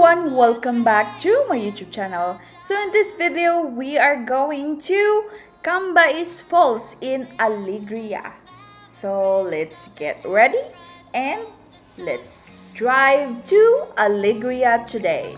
everyone, welcome back to my YouTube channel. So in this video, we are going to Cambais Falls in Alegria. So let's get ready and let's drive to Alegria today.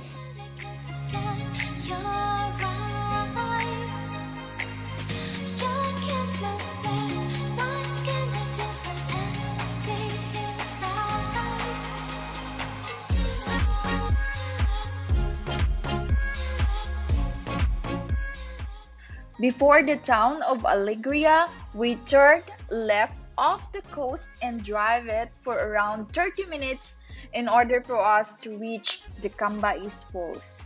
Before the town of Alegria, we turned left off the coast and drive it for around 30 minutes in order for us to reach the Cambais Falls.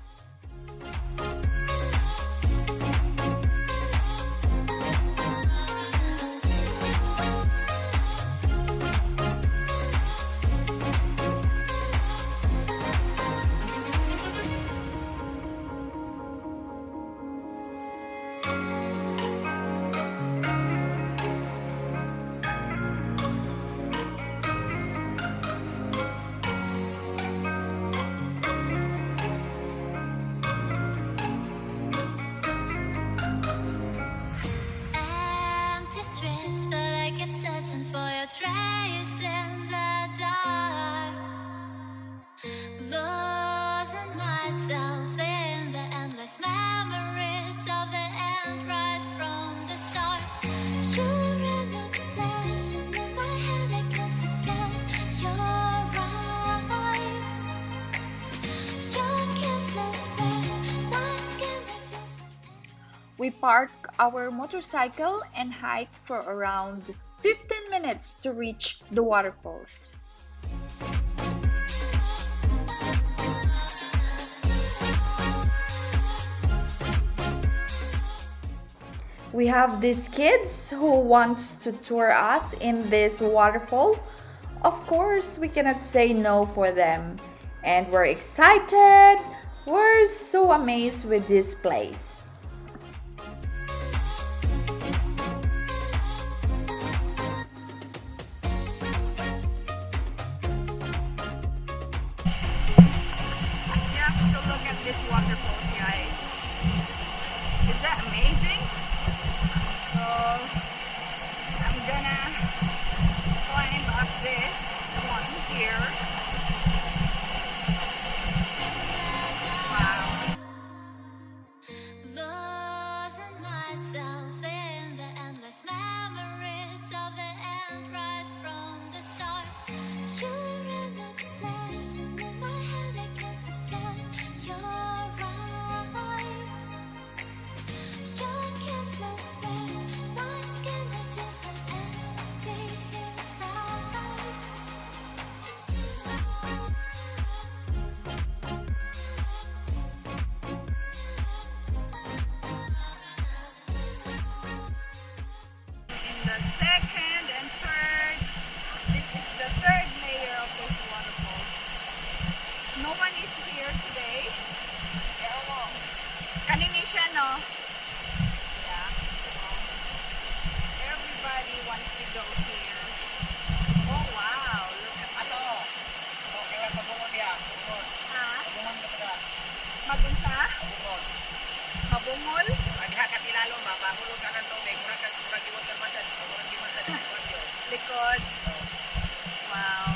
But I kept searching for your trace in the dark, losing myself in the endless memories of the end right from the start. You're an obsession in my head, I can't forget your eyes, your kisses burn my skin, I feel so empty. We park our motorcycle and hike for around 15 minutes to reach the waterfalls. We have these kids who wants to tour us in this waterfall. Of course, we cannot say no for them. And we're excited. We're so amazed with this place. So look at this waterfalls, guys. Is that amazing? So I'm gonna climb up this one here. Wow. Losing myself in the endless memories of the end right from the start. You're an obsession in my head, I can't forget your eyes, your kisses burn my skin, I feel so empty inside. In the second and third, this is the third layer of those waterfalls. No one is here today. Kanini siya, no? Yeah. So, everybody wants to go here. Oh, wow. Look at that. Ha? Magunsa? Mabungol? Likod? Wow.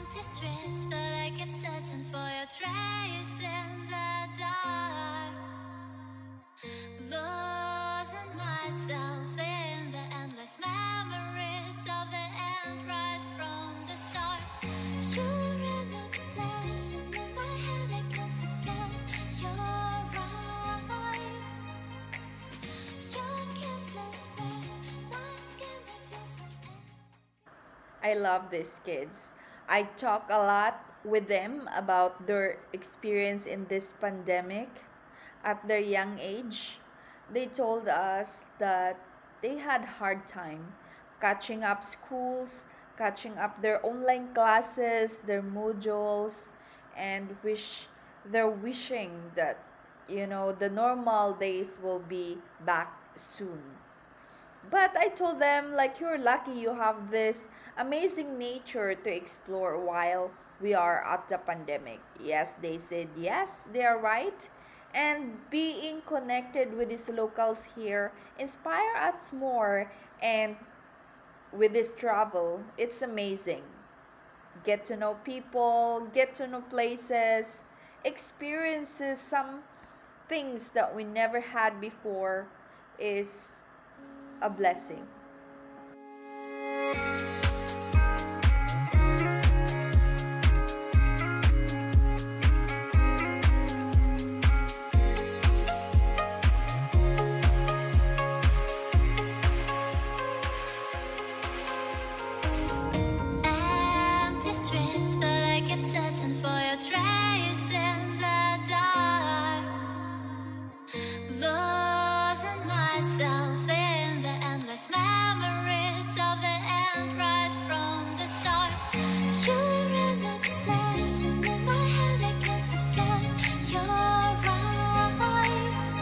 Empty streets, but I kept searching for your trace in the dark, losing myself in the endless memories of the end right from the start. You're an obsession in my head, I can't forget I love these kids. I talk a lot with them about their experience in this pandemic at their young age. They told us that they had hard time catching up schools, catching up their online classes, their modules, and they're wishing that the normal days will be back soon. But I told them, like, you're lucky you have this amazing nature to explore while we are at the pandemic. Yes, they said, yes, they are right. And being connected with these locals here inspire us more. And with this travel, it's amazing. Get to know people, get to know places, experiences some things that we never had before is a blessing. Empty streets, but I kept searching for your trace in the dark. Losing myself in the endless memories of the end right from the start. You're an obsession in my head, I can't forget your eyes.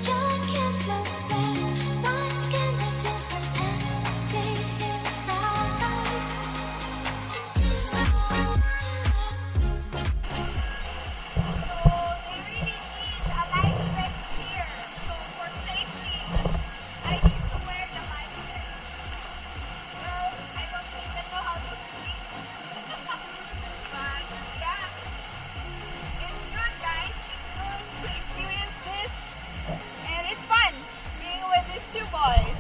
Your kisses burn my skin, I feel so empty inside. So they really need a life vest here. So for safety, I need to wear the life vest. Well, I don't even know how to swim. But yeah, it's good guys. It's good to experience this. And it's fun being with these two boys.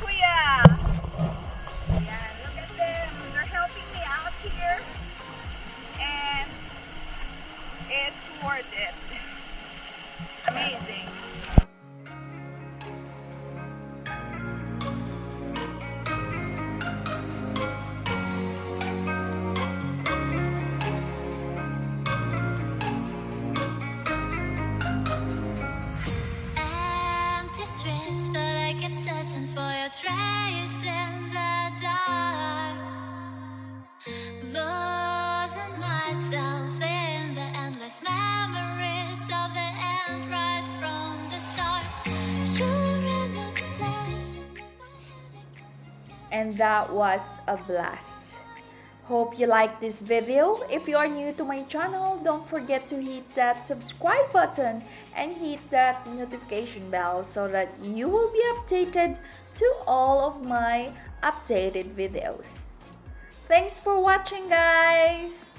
Kuya. Yeah, look at them. They're helping me out here. And it's worth it. Amazing. Empty streets, but I kept searching for your trace in the dark. Losing myself in the endless memories of the end right from the start. You're an obsession in my head, I can't forget. And that was a blast. Hope you like this video. If you are new to my channel, don't forget to hit that subscribe button and hit that notification bell so that you will be updated to all of my updated videos. Thanks for watching, guys!